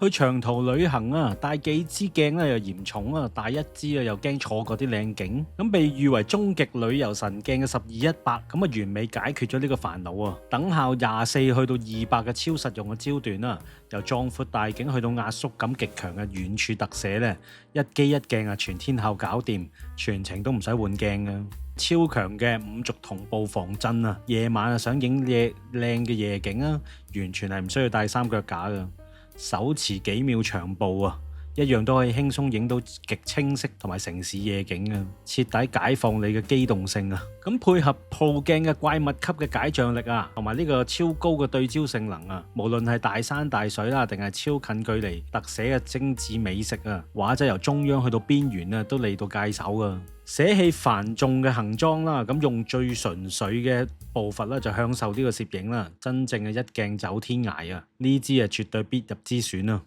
去長途旅行啊，帶幾支鏡咧又嫌重啊，帶一支啊又驚錯過啲靚景。咁被譽為終極旅遊神鏡嘅12-100，咁啊完美解決咗呢個煩惱啊！等效24去到200嘅超實用嘅焦段啦，由壯闊大景去到壓縮感極強嘅遠處特寫咧，一機一鏡啊全天候搞掂，全程都唔使換鏡啊！超強嘅5軸同步防震啊，夜晚啊想影靚嘅夜景啊，完全係唔需要帶三腳架噶。手持幾秒長步啊，一樣都可以輕鬆影到極清晰同埋城市夜景啊！徹底解放你嘅機動性啊！咁配合 Pro 鏡嘅怪物級嘅解像力啊，同埋呢個超高嘅對焦性能啊，無論係大山大水啦，定係超近距離特寫嘅精緻美食啊，畫質由中央去到邊緣啊，都嚟到界手啊！捨棄繁重嘅行裝啦，咁用最純粹嘅步伐啦，就享受呢個攝影啦，真正嘅一鏡走天涯啊！呢支係絕對必入之選啊！